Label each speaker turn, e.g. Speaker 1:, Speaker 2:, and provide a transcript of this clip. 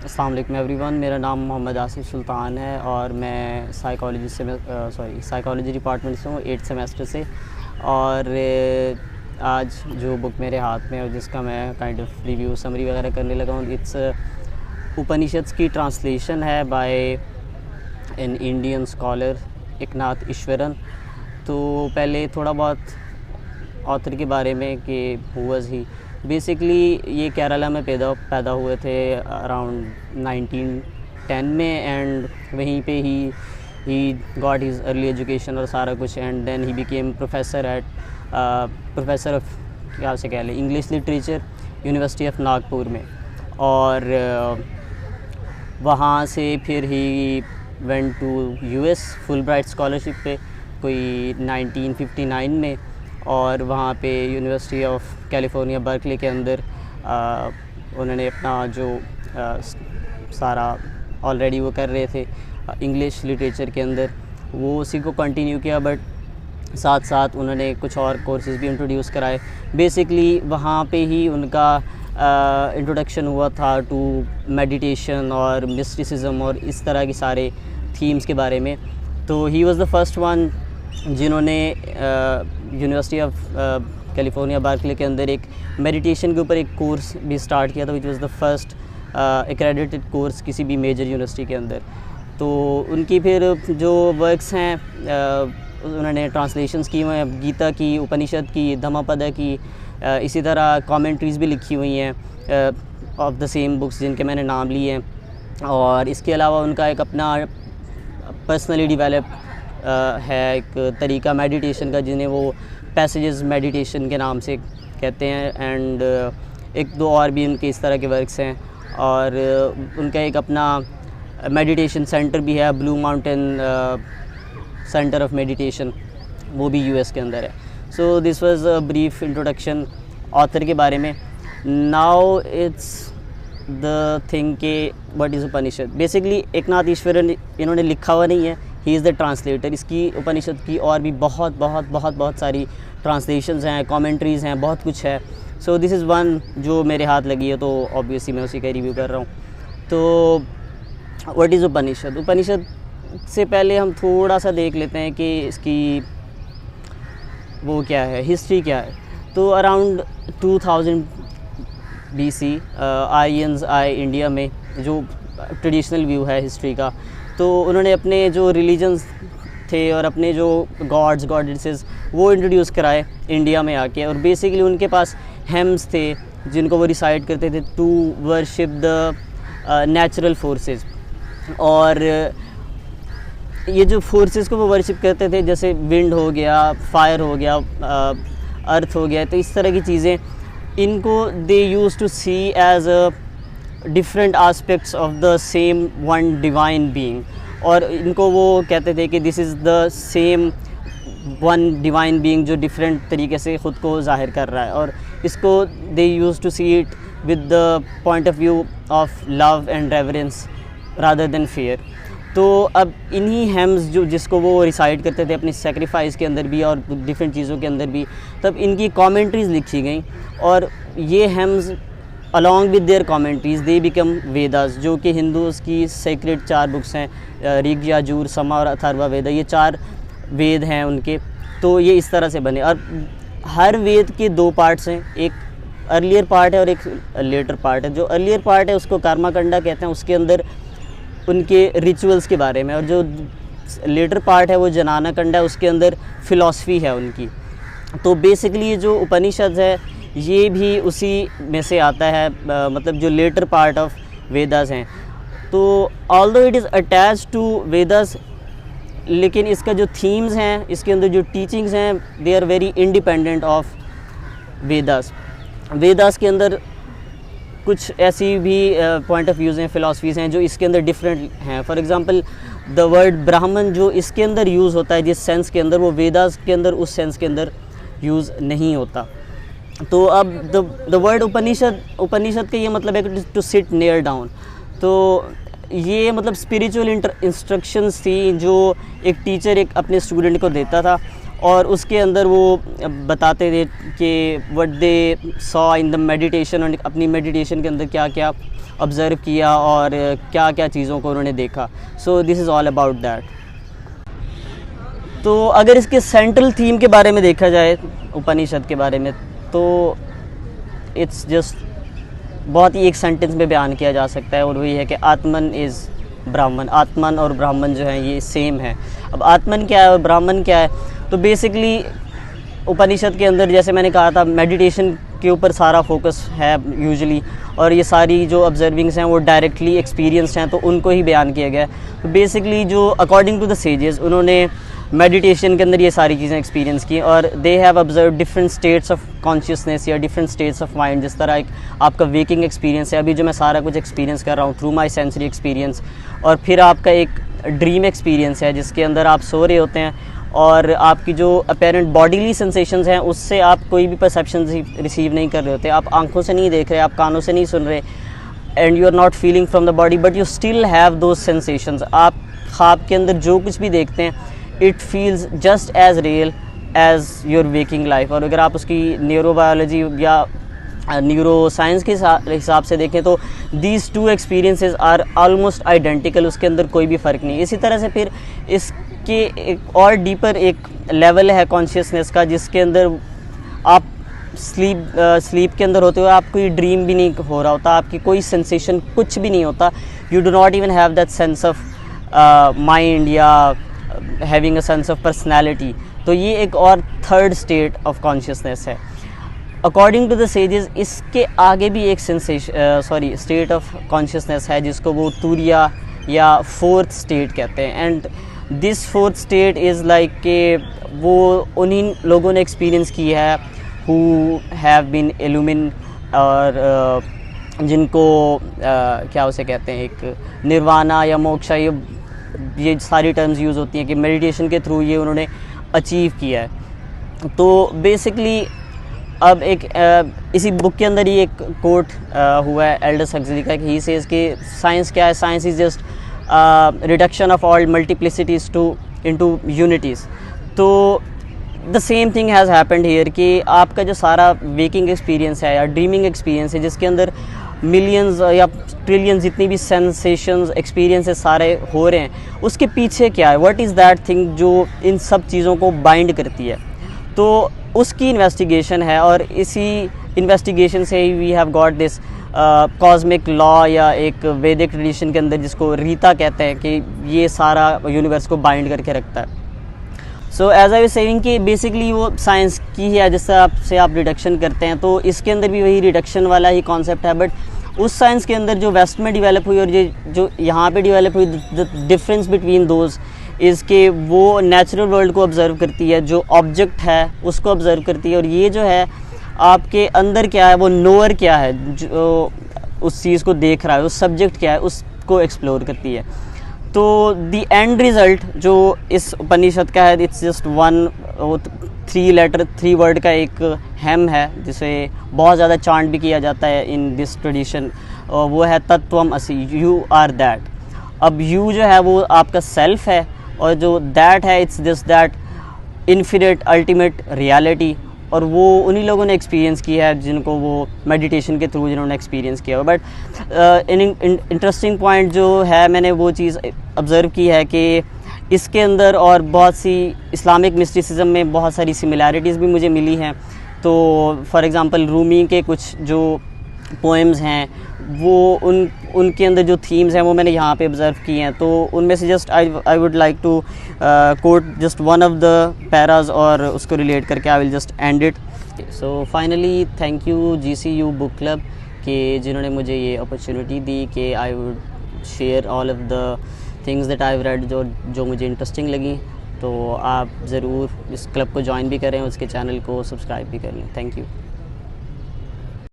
Speaker 1: अस्सलाम वालेकुम एवरीवन। मेरा नाम मोहम्मद आसिफ सुल्तान है और मैं साइकोलॉजी डिपार्टमेंट से हूँ 8th सेमेस्टर से। और आज जो बुक मेरे हाथ में है और जिसका मैं काइंड ऑफ रिव्यू समरी वगैरह करने लगा हूँ, इट्स उपनिषद की ट्रांसलेशन है by an Indian scholar Eknath Easwaran. तो पहले थोड़ा बहुत ऑथर के बारे में कि हु वाज ही। बेसिकली ये केरला में पैदा हुए थे अराउंड 1910 में, एंड वहीं पे he got his early education और सारा कुछ, and then he became professor of क्या से कह लें English literature University of Nagpur में। और वहाँ से फिर he went to US Fulbright scholarship पे कोई 1959 में, और वहाँ पे यूनिवर्सिटी ऑफ कैलिफोर्निया बर्कले के अंदर उन्होंने अपना जो सारा ऑलरेडी वो कर रहे थे इंग्लिश लिटरेचर के अंदर वो उसी को कंटिन्यू किया, बट साथ साथ उन्होंने कुछ और कोर्सेज़ भी इंट्रोड्यूस कराए। बेसिकली वहाँ पे ही उनका इंट्रोडक्शन हुआ था टू मेडिटेशन और मिस्टिसिज्म और इस तरह के सारे थीम्स के बारे में। तो he was the first one जिन्होंने यूनिवर्सिटी ऑफ कैलिफोर्निया बर्कले के अंदर एक मेडिटेशन के ऊपर एक कोर्स भी स्टार्ट किया था, which was the first accredited course किसी भी मेजर यूनिवर्सिटी के अंदर। तो उनकी फिर जो वर्क्स हैं उन्होंने ट्रांसलेशंस की हुए हैं, गीता की, उपनिषद की, धम्मपद की, इसी तरह कमेंट्रीज़ भी लिखी हुई हैं ऑफ द सेम बुक्स जिनके मैंने नाम लिए हैं। और इसके अलावा उनका एक अपना पर्सनली डेवलप है एक तरीका मेडिटेशन का, जिन्हें वो पैसेजेस मेडिटेशन के नाम से कहते हैं। एंड एक दो और भी उनके इस तरह के वर्क्स हैं, और उनका एक अपना मेडिटेशन सेंटर भी है, blue mountain centre of meditation, वो भी यूएस के अंदर है। So this was a brief introduction author के बारे में। नाउ इट्स द थिंग के what is Upanishad. Basically Eknath Eswaran इन्होंने लिखा हुआ नहीं है, ही इज़ द ट्रांसलेटर। इसकी उपनिषद की और भी बहुत सारी ट्रांसलेशंस हैं, कमेंट्रीज़ हैं, बहुत कुछ है। सो दिस इज़ वन जो मेरे हाथ लगी है, तो ऑब्वियसली मैं उसी का रिव्यू कर रहा हूँ। तो व्हाट इज़ उपनिषद। उपनिषद से पहले हम थोड़ा सा देख लेते हैं कि इसकी वो क्या है, हिस्ट्री क्या है। तो अराउंड 2000 BC आर्यंस आए इंडिया में, जो ट्रेडिशनल व्यू है हिस्ट्री का। तो उन्होंने अपने जो रिलीजन्स थे और अपने जो गॉड्स गॉडेसेस वो इंट्रोड्यूस कराए इंडिया में आके, और बेसिकली उनके पास हेम्स थे जिनको वो रिसाइट करते थे to worship the natural forces. और ये जो फोर्सेस को वो वर्शिप करते थे, जैसे विंड हो गया, फायर हो गया, अर्थ हो गया, तो इस तरह की चीज़ें, इनको they used to see as a different aspects of the same one divine being. और इनको वो कहते थे कि this is the same one divine being जो डिफरेंट तरीके से ख़ुद को ज़ाहिर कर रहा है, और इसको they used to see it with the point of view of love and reverence rather than fear. तो अब इन्हीं हेम्स जो जिसको वो रिसाइट करते थे अपनी सेक्रीफाइस के अंदर भी और डिफरेंट चीज़ों के अंदर भी, तब इनकी कमेंट्रीज़ लिखी गई, और ये hymns along with their commentaries they become Vedas, जो कि हिंदूज़ की सेक्रेड 4 बुक्स हैं, ऋग, यजुर, समा और अथर्वा वेद, ये 4 वेद हैं उनके। तो ये इस तरह से बने, और हर वेद के 2 पार्ट्स हैं, एक अर्लियर पार्ट है और एक लेटर पार्ट है। जो अर्लियर पार्ट है उसको कर्मकांडा कहते हैं, उसके अंदर उनके रिचुअल्स के बारे में, और जो लेटर पार्ट है वो जनाना कंडा है, उसके अंदर फ़िलॉसफी है उनकी। तो बेसिकली ये जो उपनिषद है ये भी उसी में से आता है, मतलब जो लेटर पार्ट ऑफ वेदास हैं। तो although it is attached to Vedas, लेकिन इसका जो थीम्स हैं, इसके अंदर जो टीचिंग्स हैं, they are very independent of Vedas. Vedas के अंदर कुछ ऐसी भी पॉइंट ऑफ व्यूज़ हैं, फ़िलासफ़ीज़ हैं जो इसके अंदर डिफरेंट हैं। फॉर एग्ज़ाम्पल द वर्ड ब्राह्मण जो इसके अंदर यूज़ होता है जिस सेंस के अंदर, वो वेदास के अंदर उस सेंस के अंदर यूज़ नहीं होता। तो अब द वर्ड उपनिषद का ये मतलब है टू सिट नियर डाउन। तो ये मतलब स्पिरिचुअल इंस्ट्रक्शंस थी जो एक टीचर एक अपने स्टूडेंट को देता था, और उसके अंदर वो बताते थे कि what they saw in the meditation, और अपनी मेडिटेशन के अंदर क्या क्या ऑब्ज़र्व किया और क्या क्या चीज़ों को उन्होंने देखा। So this is all about that. तो अगर इसके सेंट्रल थीम के बारे में देखा जाए उपनिषद के बारे में, तो इट्स जस्ट बहुत ही एक सेंटेंस में बयान किया जा सकता है, और वही है कि आत्मन इज़ ब्राह्मण। आत्मन और ब्राह्मण जो है ये सेम है। अब आत्मन क्या है और ब्राह्मण क्या है, तो बेसिकली उपनिषद के अंदर जैसे मैंने कहा था मेडिटेशन के ऊपर सारा फोकस है यूजुअली, और ये सारी जो ऑब्जर्विंग्स हैं वो डायरेक्टली एक्सपीरियंस्ड हैं, तो उनको ही बयान किया गया है। तो बेसिकली जो अकॉर्डिंग टू द सेजेस उन्होंने मेडिटेशन के अंदर ये सारी चीज़ें एक्सपीरियंस की, और they have observe different states of consciousness या डिफरेंट स्टेट्स ऑफ माइंड। जिस तरह एक आपका वेकिंग एक्सपीरियंस है, अभी जो मैं सारा कुछ एक्सपीरियंस कर रहा हूँ थ्रू माई सेंसरी एक्सपीरियंस, और फिर आपका एक ड्रीम एक्सपीरियंस है जिसके अंदर आप सो रहे होते हैं और आपकी जो अपेरेंट बॉडीली सेंसेशंस हैं उससे आप कोई भी परसेप्शन रिसीव नहीं कर रहे होते, आप आंखों से नहीं देख रहे, आप कानों से नहीं सुन रहे, and you are not feeling from the body, but you still have those sensations. आप ख्वाब के अंदर जो कुछ भी देखते हैं it feels just as real as your waking life. और अगर आप उसकी न्यूरोबायोलॉजी या न्यूरो साइंस के हिसाब से देखें तो these two experiences are almost identical, उसके अंदर कोई भी फ़र्क नहीं। इसी तरह से फिर इसके एक और डीपर एक लेवल है कॉन्शियसनेस का, जिसके अंदर आप स्लीप के अंदर होते हुए आप कोई ड्रीम भी नहीं हो रहा होता, आपकी कोई सेंसेशन कुछ भी नहीं होता, you do not even have that sense of mind या having a sense of personality. तो ये एक और थर्ड स्टेट ऑफ कॉन्शियसनेस है। अकॉर्डिंग टू द सेजेस इसके आगे भी एक स्टेट ऑफ कॉन्शियसनेस है जिसको वो तुरिया या फोर्थ स्टेट कहते हैं। And this fourth state is like के वो उन्हीं लोगों ने एक्सपीरियंस की है हु हैव बीन इल्यूमिन, और जिनको क्या उसे कहते हैं, एक निर्वाणा या मोक्षा, ये सारी टर्म्स यूज़ होती हैं कि मेडिटेशन के थ्रू ये उन्होंने अचीव किया है। तो बेसिकली अब एक इसी बुक के अंदर ही एक कोट हुआ है एल्डस हक्सली का, ही सेज कि साइंस क्या है, science is just reduction of all multiplicities into unities. तो the same thing has happened here कि आपका जो सारा वेकिंग एक्सपीरियंस है या ड्रीमिंग एक्सपीरियंस है जिसके अंदर मिलियंस या ट्रिलियंस जितनी भी सेंसेशंस एक्सपीरियंसेस सारे हो रहे हैं, उसके पीछे क्या है, व्हाट इज़ दैट थिंग जो इन सब चीज़ों को बाइंड करती है। तो उसकी इन्वेस्टिगेशन है, और इसी इन्वेस्टिगेशन से ही we have got this cosmic law, या एक वैदिक ट्रेडिशन के अंदर जिसको रीता कहते हैं, कि ये सारा यूनिवर्स को बाइंड करके रखता है। So as I was saying कि बेसिकली वो साइंस की ही है जिससे आप रिडक्शन करते हैं, तो इसके अंदर भी वही रिडक्शन वाला ही कॉन्सेप्ट है। बट उस साइंस के अंदर जो वेस्ट में डेवलप हुई और ये जो यहाँ पे डेवलप हुई, the difference between those is के वो नेचुरल वर्ल्ड को ऑब्ज़र्व करती है, जो ऑब्जेक्ट है उसको ऑब्ज़र्व करती है, और ये जो है आपके अंदर क्या है, वो नोअर क्या है जो उस चीज़ को देख रहा है, उस सब्जेक्ट क्या है उसको एक्सप्लोर करती है। तो द एंड रिज़ल्ट जो इस उपनिषद का है, इट्स जस्ट वन 3 वर्ड का एक हेम है जिसे बहुत ज़्यादा चांट भी किया जाता है इन दिस ट्रेडिशन, वो है तत्वम असि, यू आर दैट। अब यू जो है वो आपका सेल्फ है, और जो दैट है it's just that infinite ultimate reality, और वो उन्हीं लोगों ने एक्सपीरियंस की है जिनको वो मेडिटेशन के थ्रू जिन्होंने एक्सपीरियंस किया। बट इंटरेस्टिंग पॉइंट जो है, मैंने वो चीज़ ऑब्ज़र्व की है कि इसके अंदर और बहुत सी इस्लामिक मिस्टिसिज्म में बहुत सारी सिमिलैरिटीज़ भी मुझे मिली हैं। तो फॉर एग्ज़ाम्पल रूमी के कुछ जो पोएम्स हैं वो उनके अंदर जो थीम्स हैं वो मैंने यहाँ पे ऑब्ज़र्व किए हैं। तो उनमें से just I would like to quote just one of the paras, और उसको रिलेट करके I will just end it. So finally thank you GCU book club के जिन्होंने मुझे ये अपॉर्चुनिटी दी कि I would share all of the things that I read जो मुझे इंटरेस्टिंग लगी। तो आप ज़रूर इस क्लब को ज्वाइन भी करें, उसके चैनल को सब्सक्राइब भी कर लें। Thank you.